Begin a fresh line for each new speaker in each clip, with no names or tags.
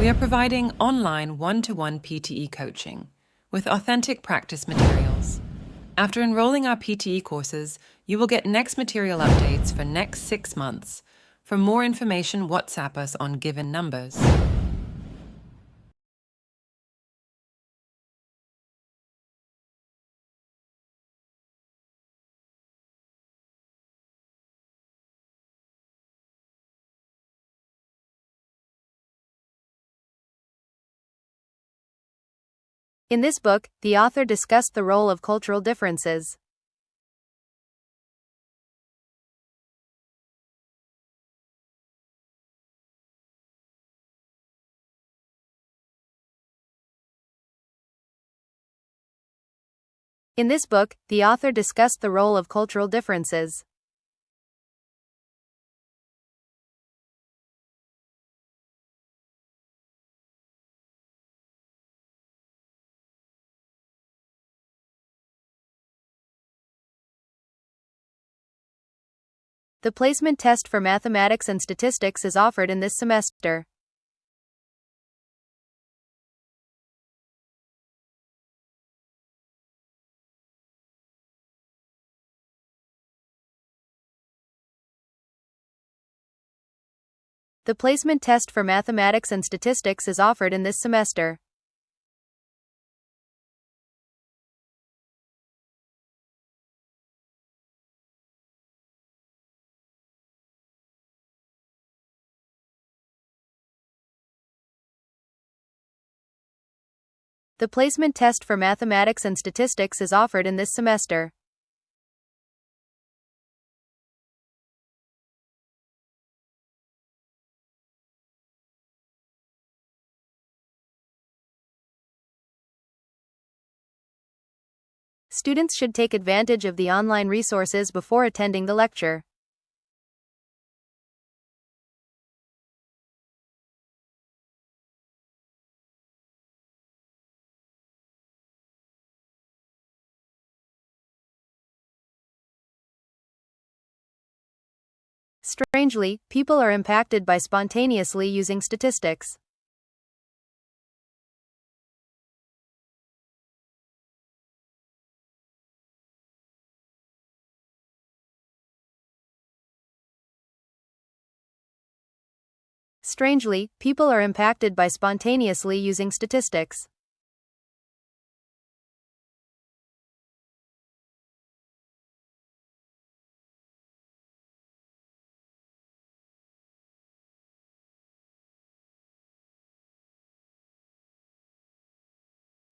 We are providing online one-to-one PTE coaching with authentic practice materials. After enrolling our PTE courses, you will get next material updates for next 6 months. For more information, WhatsApp us on given numbers.
In this book, the author discussed the role of cultural differences. In this book, the author discussed the role of cultural differences. The placement test for mathematics and statistics is offered in this semester. The placement test for mathematics and statistics is offered in this semester. The placement test for mathematics and statistics is offered in this semester. Students should take advantage of the online resources before attending the lecture. Strangely, people are impacted by spontaneously using statistics. Strangely, people are impacted by spontaneously using statistics.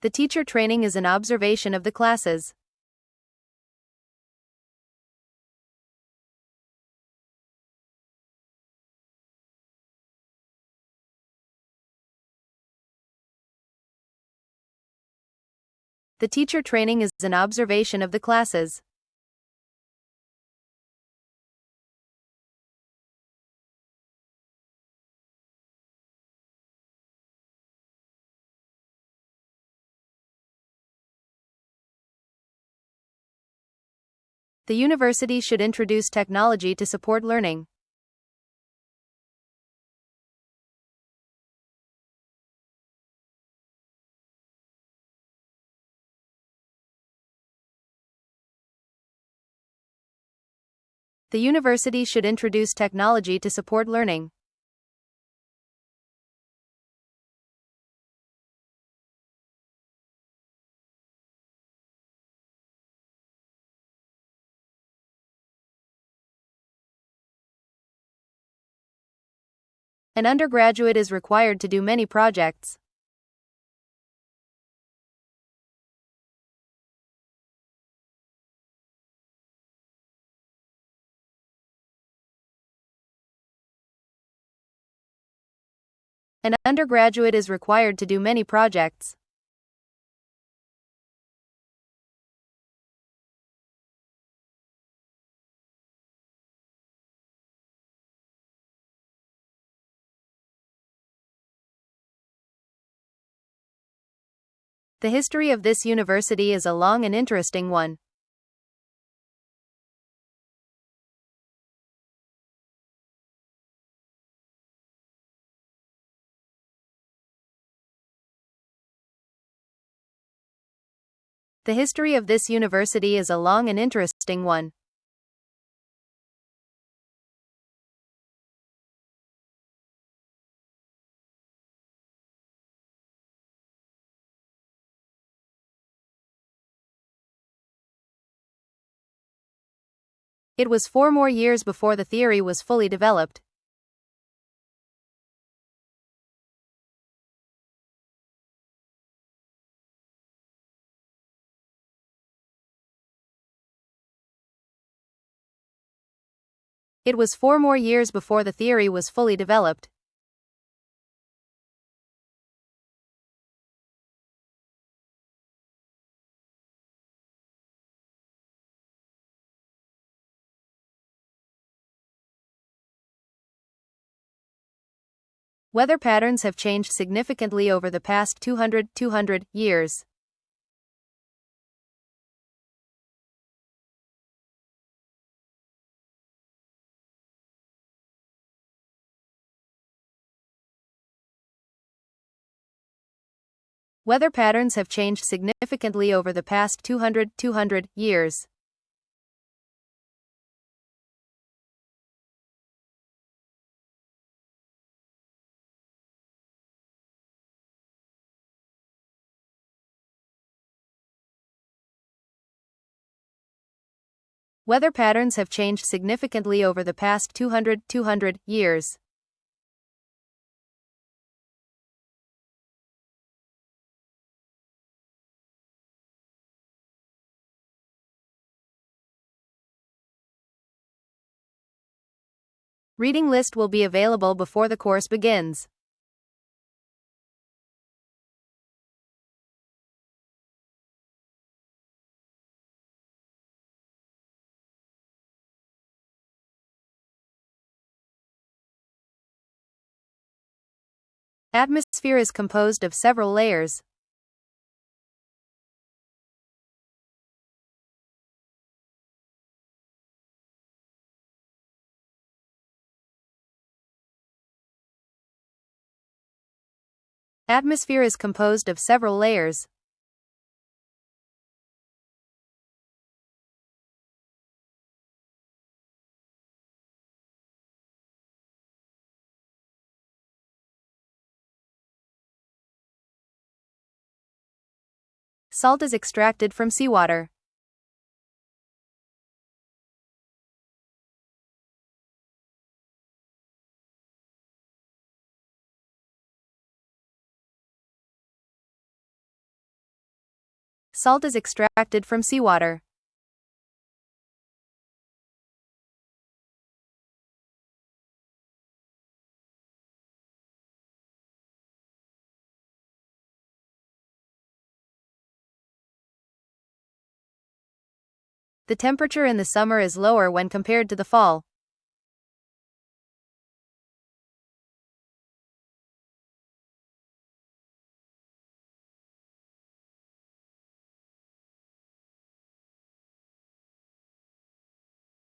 The teacher training is an observation of the classes. The teacher training is an observation of the classes. The university should introduce technology to support learning. The university should introduce technology to support learning. An undergraduate is required to do many projects. An undergraduate is required to do many projects. The history of this university is a long and interesting one. The history of this university is a long and interesting one. It was 4 more years before the theory was fully developed. It was 4 more years before the theory was fully developed. Weather patterns have changed significantly over the past 200 years. Weather patterns have changed significantly over the past 200 years. Weather patterns have changed significantly over the past 200 years. Reading list will be available before the course begins. Atmosphere is composed of several layers. Atmosphere is composed of several layers. Salt is extracted from seawater. Salt is extracted from seawater. The temperature in the summer is lower when compared to the fall.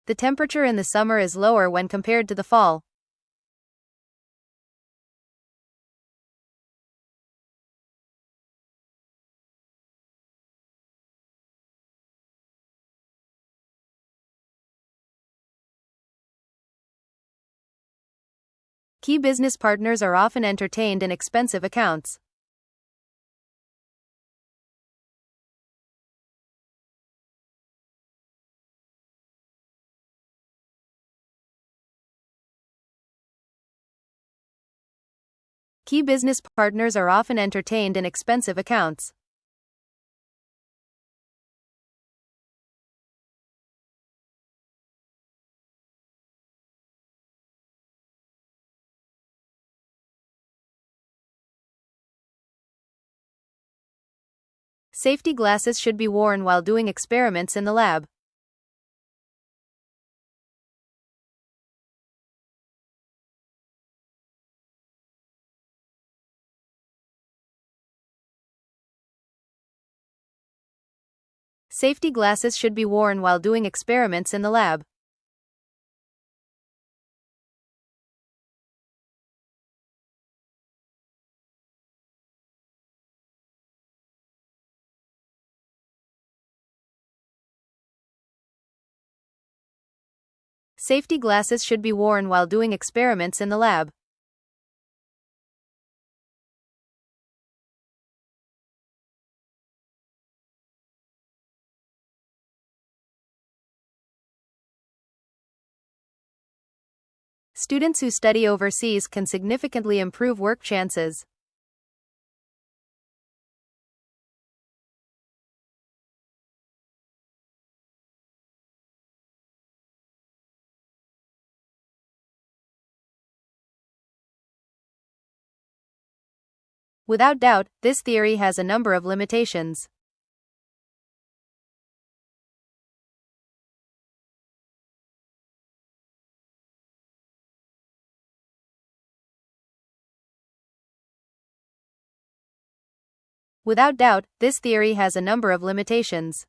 The temperature in the summer is lower when compared to the fall. Key business partners are often entertained in expensive accounts. Key business partners are often entertained in expensive accounts. Safety glasses should be worn while doing experiments in the lab. Safety glasses should be worn while doing experiments in the lab. Safety glasses should be worn while doing experiments in the lab. Students who study overseas can significantly improve work chances. Without doubt, this theory has a number of limitations. Without doubt, this theory has a number of limitations.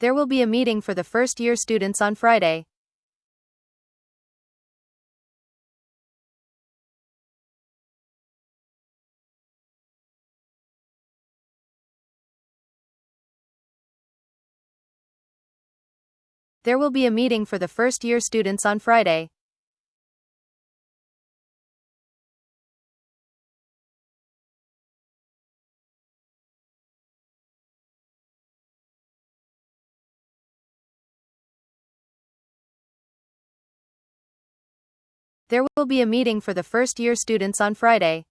There will be a meeting for the first-year students on Friday. There will be a meeting for the first-year students on Friday. There will be a meeting for the first-year students on Friday.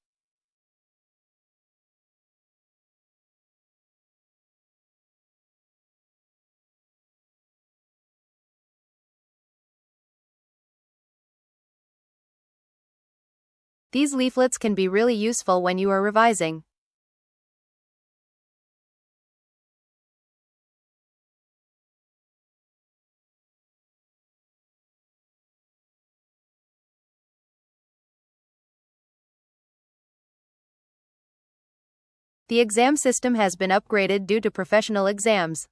These leaflets can be really useful when you are revising. The exam system has been upgraded due to professional exams.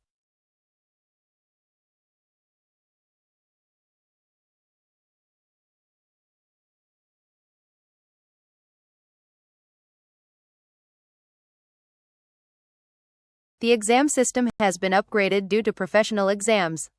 The exam system has been upgraded due to professional exams.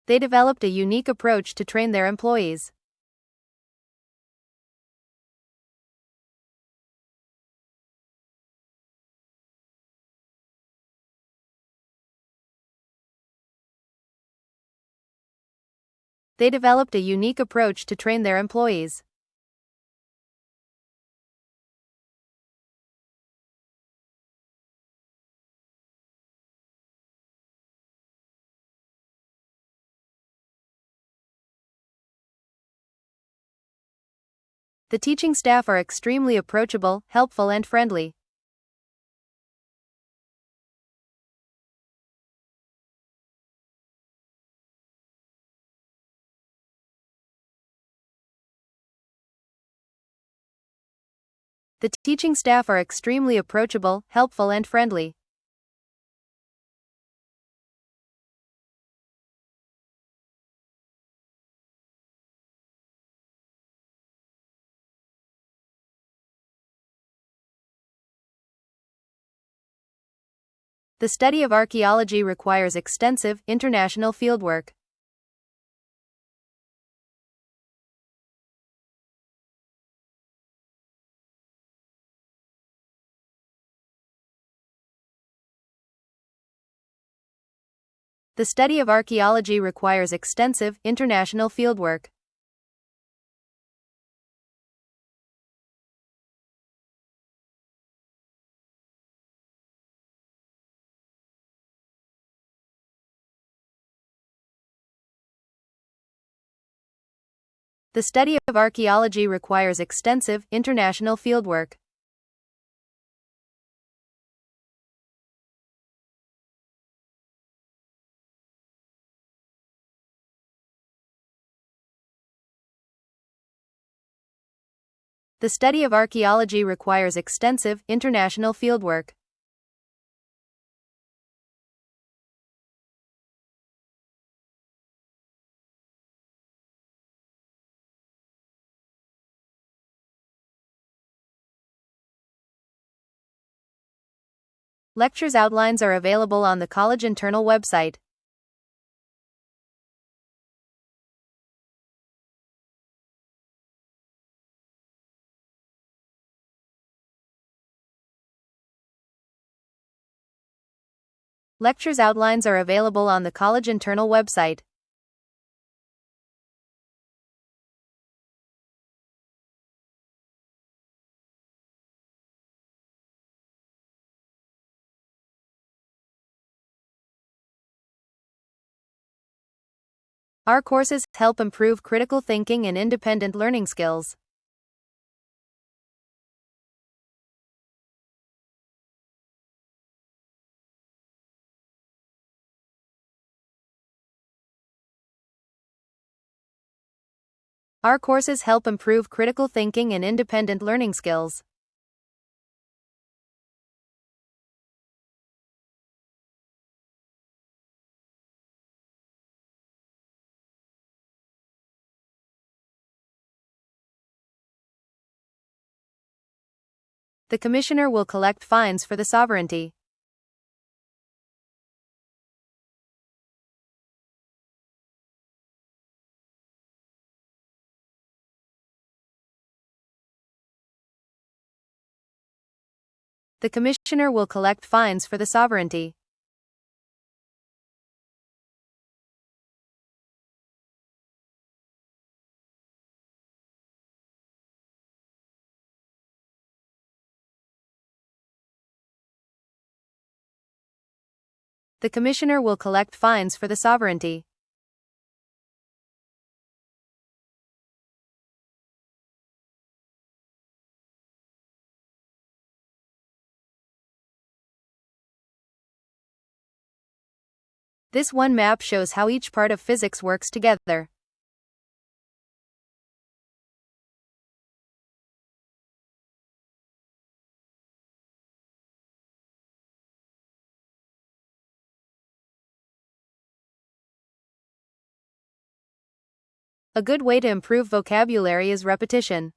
They developed a unique approach to train their employees. They developed a unique approach to train their employees. The teaching staff are extremely approachable, helpful, and friendly. The teaching staff are extremely approachable, helpful, and friendly. The study of archaeology requires extensive, international fieldwork. The study of archaeology requires extensive, international fieldwork. The study of archaeology requires extensive, international fieldwork. The study of archaeology requires extensive, international fieldwork. Lectures outlines are available on the college internal website. Lectures outlines are available on the college internal website. Our courses help improve critical thinking and independent learning skills. Our courses help improve critical thinking and independent learning skills. The Commissioner will collect fines for the sovereignty. The Commissioner will collect fines for the sovereignty. The Commissioner will collect fines for the sovereignty. This one map shows how each part of physics works together. A good way to improve vocabulary is repetition.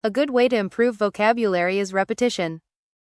A good way to improve vocabulary is repetition.